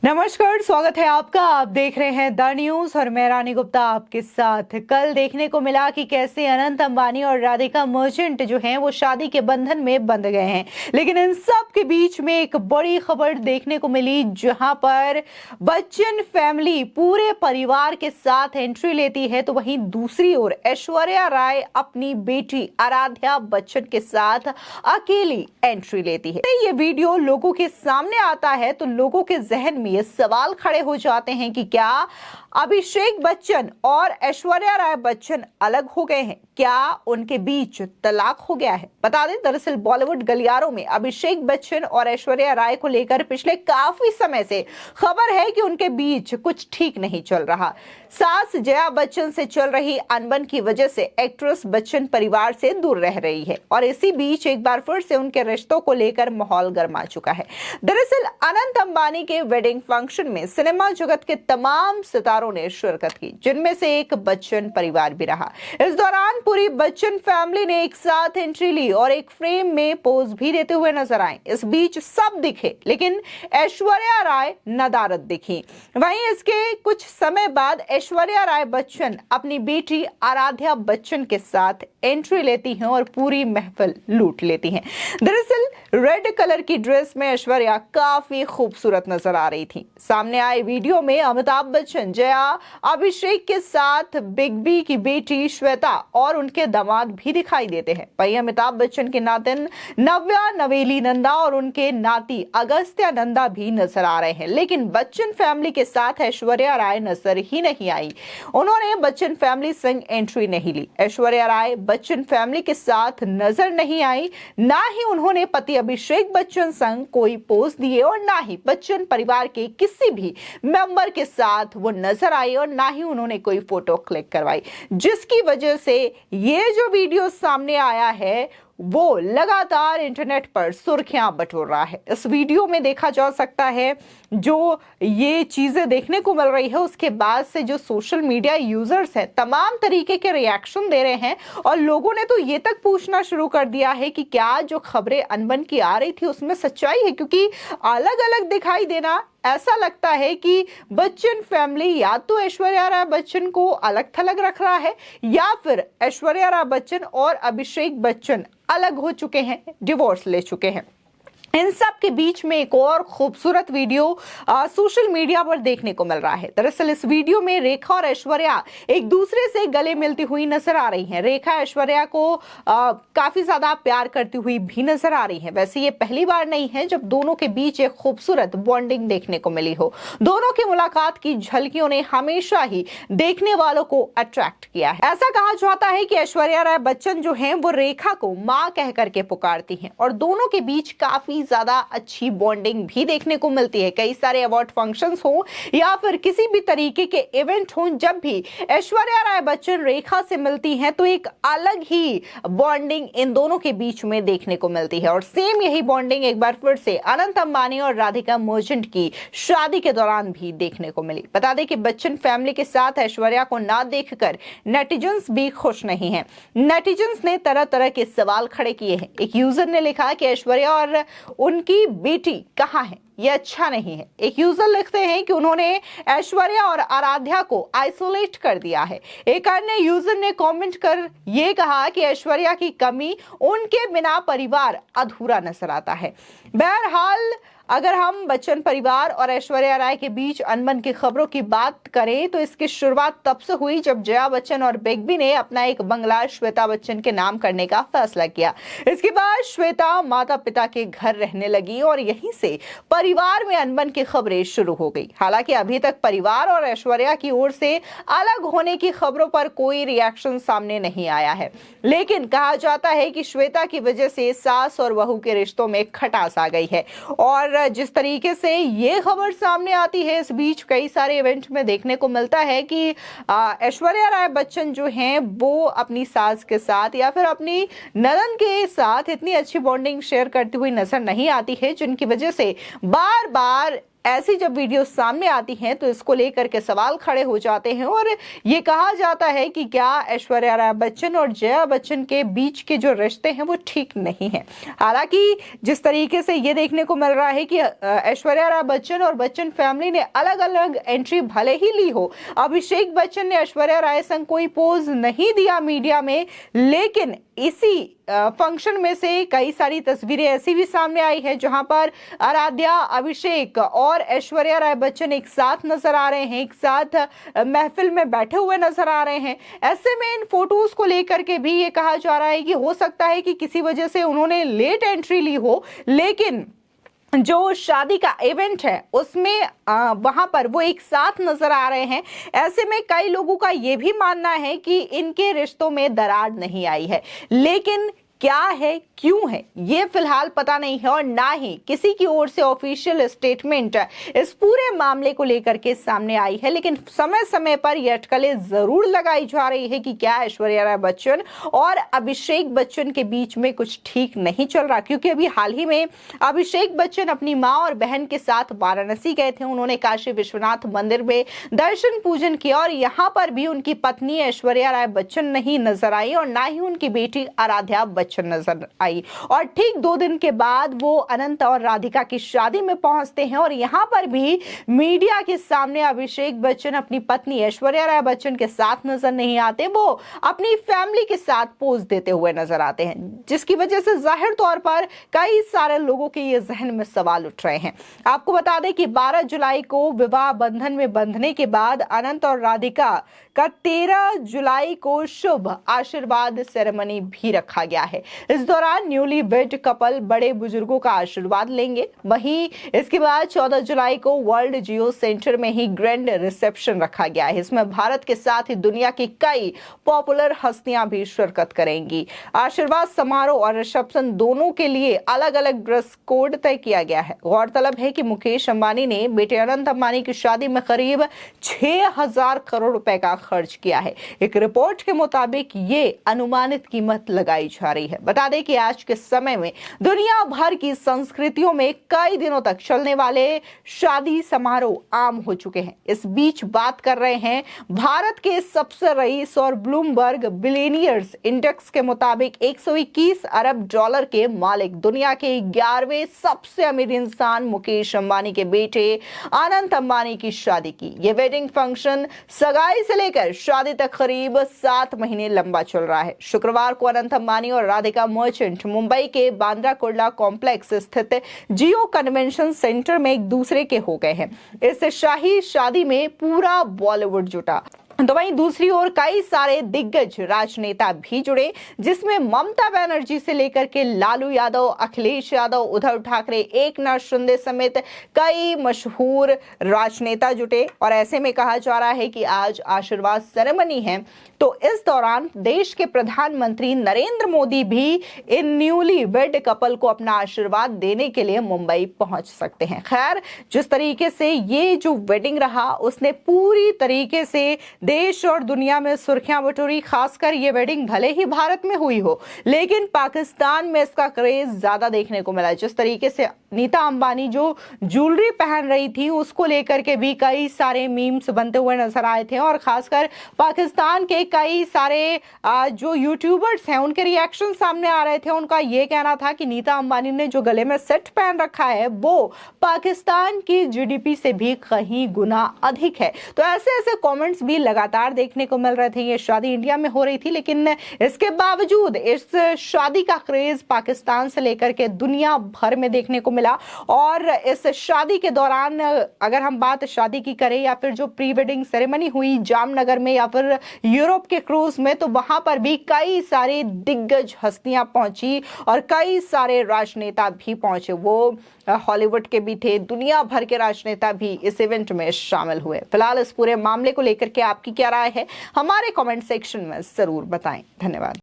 नमस्कार, स्वागत है आपका। आप देख रहे हैं द न्यूज और मैं रानी गुप्ता आपके साथ। कल देखने को मिला कि कैसे अनंत अंबानी और राधिका मर्चेंट जो हैं वो शादी के बंधन में बंध गए हैं, लेकिन इन सब के बीच में एक बड़ी खबर देखने को मिली जहां पर बच्चन फैमिली पूरे परिवार के साथ एंट्री लेती है, तो वहीं दूसरी ओर ऐश्वर्या राय अपनी बेटी आराध्या बच्चन के साथ अकेली एंट्री लेती है। ये वीडियो लोगों के सामने आता है तो लोगों के जहन में ये सवाल खड़े हो जाते हैं कि क्या अभिषेक बच्चन और ऐश्वर्या राय बच्चन अलग हो गए हैं, क्या उनके बीच तलाक हो गया है। बता दें, दरअसल बॉलीवुड गलियारों में अभिषेक बच्चन और ऐश्वर्या राय को लेकर पिछले काफी समय से खबर है कि उनके बीच कुछ ठीक नहीं चल रहा। सास जया बच्चन से चल रही अनबन की वजह से एक्ट्रेस बच्चन परिवार से दूर रह रही है और इसी बीच एक बार फिर से उनके रिश्तों को लेकर माहौल गर्मा चुका है। दरअसल अनंत अंबानी के वेडिंग फंक्शन में सिनेमा जगत के तमाम सितारों ने शिरकत की, जिनमें से एक बच्चन परिवार भी रहा। इस दौरान पूरी बच्चन फैमिली ने एक साथ एंट्री ली और एक फ्रेम में पोज भी देते हुए नजर आए। इस बीच सब दिखे, लेकिन ऐश्वर्या राय नदारद दिखी। वहीं इसके कुछ समय बाद ऐश्वर्या राय बच्चन अपनी बेटी आराध्या बच्चन के साथ एंट्री लेती हैं और पूरी महफिल लूट लेती हैं। दरअसल रेड कलर की ड्रेस में ऐश्वर्या काफी खूबसूरत नजर आ रही थी। सामने आए वीडियो में अमिताभ बच्चन, जया, अभिषेक के साथ बिग बी की बेटी श्वेता और उनके दामाद भी दिखाई देते हैं। वहीं अमिताभ बच्चन के नातिन नव्या, नवेली नंदा और उनके नाती अगस्त्या नंदा भी नजर आ रहे हैं, लेकिन बच्चन फैमिली के साथ ऐश्वर्या राय नजर ही नहीं आई। उन्होंने बच्चन फैमिली संग एंट्री नहीं ली। ऐश्वर्या राय बच्चन फैमिली के साथ नजर नहीं आई, ना ही उन्होंने पति अभिषेक बच्चन संग कोई पोज दिए और ना ही बच्चन परिवार के किसी भी मेंबर के साथ वो नजर आई और ना ही उन्होंने कोई फोटो क्लिक करवाई, जिसकी वजह से ये जो वीडियो सामने आया है वो लगातार इंटरनेट पर सुर्खियां बटोर रहा है। इस वीडियो में देखा जा सकता है जो ये चीजें देखने को मिल रही है, उसके बाद से जो सोशल मीडिया यूजर्स हैं तमाम तरीके के रिएक्शन दे रहे हैं और लोगों ने तो ये तक पूछना शुरू कर दिया है कि क्या जो खबरें अनबन की आ रही थी उसमें सच्चाई है, क्योंकि अलग अलग दिखाई देना ऐसा लगता है कि बच्चन फैमिली या तो ऐश्वर्या राय बच्चन को अलग थलग रख रहा है या फिर ऐश्वर्या राय बच्चन और अभिषेक बच्चन अलग हो चुके हैं, डिवोर्स ले चुके हैं। इन सब के बीच में एक और खूबसूरत वीडियो सोशल मीडिया पर देखने को मिल रहा है। दरअसल इस वीडियो में रेखा और ऐश्वर्या एक दूसरे से गले मिलती हुई नजर आ रही हैं। रेखा ऐश्वर्या को काफी ज्यादा प्यार करती हुई भी नजर आ रही है। वैसे ये पहली बार नहीं है जब दोनों के बीच एक खूबसूरत बॉन्डिंग देखने को मिली हो। दोनों की मुलाकात की झलकियों ने हमेशा ही देखने वालों को अट्रैक्ट किया है। ऐसा कहा जाता है कि ऐश्वर्या राय बच्चन जो है वो रेखा को माँ कह करके पुकारती हैं और दोनों के बीच काफी ज्यादा अच्छी बॉन्डिंग भी देखने को मिलती है। कई सारे अवार्ड फंक्शंस हो या फिर किसी भी तरीके के इवेंट हो, जब भी ऐश्वर्या राय बच्चन रेखा से मिलती हैं तो एक अलग ही बॉन्डिंग इन दोनों के बीच में देखने को मिलती है। और सेम यही बॉन्डिंग एक बार फिर से अनंत अंबानी और राधिका मर्चेंट की शादी के दौरान भी देखने को मिली। बता दें कि बच्चन फैमिली के साथ ऐश्वर्या को ना देखकर नेटिजन्स भी खुश नहीं है। नेटिजन्स ने तरह तरह के सवाल खड़े किए हैं। एक यूजर ने लिखा कि ऐश्वर्या और उनकी बेटी कहाँ है, ये अच्छा नहीं है। एक यूजर लिखते हैं कि उन्होंने ऐश्वर्या और आराध्या को आइसोलेट कर दिया है। एक अन्य यूजर ने कमेंट कर ये कहा कि ऐश्वर्या की कमी, उनके बिना परिवार अधूरा नजर आता है। बहरहाल अगर हम बच्चन परिवार और ऐश्वर्या राय के बीच अनबन की खबरों की बात करें तो इसकी शुरुआत तब से हुई जब जया बच्चन और बिग बी ने अपना एक बंगला श्वेता बच्चन के नाम करने का फैसला किया। इसके बाद श्वेता माता पिता के घर रहने लगी और यहीं से परिवार में अनबन की खबरें शुरू हो गई। हालांकि अभी तक परिवार और ऐश्वर्या की ओर से अलग होने की खबरों पर कोई रिएक्शन सामने नहीं आया है, लेकिन कहा जाता है कि श्वेता की वजह से सास और बहू के रिश्तों में खटास आ गई है। और जिस तरीके से ये खबर सामने आती है, इस बीच कई सारे इवेंट में देखने को मिलता है कि ऐश्वर्या राय बच्चन जो हैं वो अपनी सास के साथ या फिर अपनी ननद के साथ इतनी अच्छी बॉन्डिंग शेयर करती हुई नजर नहीं आती है, जिनकी वजह से बार बार ऐसी जब वीडियो सामने आती हैं तो इसको लेकर के सवाल खड़े हो जाते हैं और ये कहा जाता है कि क्या ऐश्वर्या राय बच्चन और जया बच्चन के बीच के जो रिश्ते हैं वो ठीक नहीं है। हालांकि जिस तरीके से ये देखने को मिल रहा है कि ऐश्वर्या राय बच्चन और बच्चन फैमिली ने अलग अलग एंट्री भले ही ली हो, अभिषेक बच्चन ने ऐश्वर्या राय संग कोई पोज नहीं दिया मीडिया में, लेकिन इसी फंक्शन में से कई सारी तस्वीरें ऐसी भी सामने आई है जहां पर आराध्या, अभिषेक और ऐश्वर्या राय बच्चन एक साथ नजर आ रहे हैं, एक साथ महफिल में बैठे हुए नजर आ रहे हैं। ऐसे में इन फोटोज को लेकर के भी ये कहा जा रहा है कि हो सकता है कि किसी वजह से उन्होंने लेट एंट्री ली हो, लेकिन जो शादी का इवेंट है उसमें वहां पर वो एक साथ नजर आ रहे हैं। ऐसे में कई लोगों का ये भी मानना है कि इनके रिश्तों में दरार नहीं आई है, लेकिन क्या है, क्यों है, ये फिलहाल पता नहीं है और ना ही किसी की ओर से ऑफिशियल स्टेटमेंट इस पूरे मामले को लेकर के सामने आई है। लेकिन समय समय पर यह अटकलें जरूर लगाई जा रही है कि क्या ऐश्वर्या राय बच्चन और अभिषेक बच्चन के बीच में कुछ ठीक नहीं चल रहा, क्योंकि अभी हाल ही में अभिषेक बच्चन अपनी मां और बहन के साथ वाराणसी गए थे। उन्होंने काशी विश्वनाथ मंदिर में दर्शन पूजन किया और यहाँ पर भी उनकी पत्नी ऐश्वर्या राय बच्चन नहीं नजर आई और ना ही उनकी बेटी आराध्या नजर आई। और ठीक 2 दिन के बाद वो अनंत और राधिका की शादी में पहुंचते हैं और यहां पर भी मीडिया के सामने अभिषेक बच्चन अपनी पत्नी ऐश्वर्या राय बच्चन के साथ नजर नहीं आते, वो अपनी फैमिली के साथ पोज देते हुए नजर आते हैं, जिसकी वजह से जाहिर तौर पर कई सारे लोगों के ये जहन में सवाल उठ रहे हैं। आपको बता दें कि 12 जुलाई को विवाह बंधन में बंधने के बाद अनंत और राधिका का 13 जुलाई को शुभ आशीर्वाद सेरेमनी भी रखा गया है। इस दौरान न्यूली वेड कपल बड़े बुजुर्गों का आशीर्वाद लेंगे। वहीं इसके बाद 14 जुलाई को वर्ल्ड जियो सेंटर में ही ग्रैंड रिसेप्शन रखा गया है। इसमें भारत के साथ ही दुनिया की कई पॉपुलर हस्तियां भी शिरकत करेंगी। आशीर्वाद समारोह और रिसेप्शन दोनों के लिए अलग अलग ड्रेस कोड तय किया गया है। गौरतलब है कि मुकेश अंबानी ने बेटे अनंत अंबानी की शादी में करीब 6,000 करोड़ रुपए का खर्च किया है। एक रिपोर्ट के मुताबिक ये अनुमानित कीमत लगाई जा रही है। बता दें कि आज के समय में दुनिया भर की संस्कृतियों में कई दिनों तक चलने वाले शादी समारोह आम हो चुके हैं। इस बीच बात कर रहे हैं भारत के सबसे रईस और ब्लूमबर्ग बिलियनियर्स इंडेक्स के मुताबिक 121 अरब डॉलर के मालिक दुनिया के 11वें सबसे अमीर इंसान मुकेश अंबानी के बेटे अनंत अंबानी की शादी की। ये वेडिंग फंक्शन सगाई से लेकर शादी तक करीब 7 महीने लंबा चल रहा है। शुक्रवार को अनंत अंबानी और राधिका मर्चेंट मुंबई के बांद्रा कुर्ला कॉम्प्लेक्स स्थित जियो कन्वेंशन सेंटर में एक दूसरे के हो गए हैं। इस शाही शादी में पूरा बॉलीवुड जुटा। तो वहीं दूसरी ओर कई सारे दिग्गज राजनेता भी जुड़े, जिसमें ममता बनर्जी से लेकर के लालू यादव, अखिलेश यादव, उद्धव ठाकरे, एकनाथ शिंदे समेत कई मशहूर राजनेता जुटे। और ऐसे में कहा जा रहा है कि आज आशीर्वाद सेरेमनी है, तो इस दौरान देश के प्रधानमंत्री नरेंद्र मोदी भी इन न्यूली वेड कपल को अपना आशीर्वाद देने के लिए मुंबई पहुंच सकते हैं। खैर, जिस तरीके से ये जो वेडिंग रहा उसने पूरी तरीके से देश और दुनिया में सुर्खियां बटोरी। खासकर ये वेडिंग भले ही भारत में हुई हो, लेकिन पाकिस्तान में इसका क्रेज ज्यादा देखने को मिला। जिस तरीके से नीता अंबानी जो ज्वेलरी पहन रही थी उसको लेकर के भी कई सारे मीम्स बनते हुए नजर आए थे और खासकर पाकिस्तान के कई सारे जो यूट्यूबर्स हैं उनके रिएक्शन सामने आ रहे थे। उनका ये कहना था कि नीता अंबानी ने जो गले में सेट पहन रखा है वो पाकिस्तान की जीडीपी से भी कहीं गुना अधिक है। तो ऐसे ऐसे कमेंट्स भी लगातार देखने को मिल रहे थे। ये शादी इंडिया में हो रही थी, लेकिन इसके बावजूद इस शादी का क्रेज पाकिस्तान से लेकर के दुनिया भर में देखने को मिला। और इस शादी के दौरान अगर हम बात शादी की करें या फिर जो प्री वेडिंग सेरेमनी हुई जामनगर में या फिर यूरोप के क्रूज में, तो वहां पर भी कई सारे दिग्गज हस्तियां पहुंची और कई सारे राजनेता भी पहुंचे। वो हॉलीवुड के भी थे, दुनिया भर के राजनेता भी इस इवेंट में शामिल हुए। फिलहाल इस पूरे मामले को लेकर के आपकी क्या राय है, हमारे कमेंट सेक्शन में जरूर बताएं। धन्यवाद।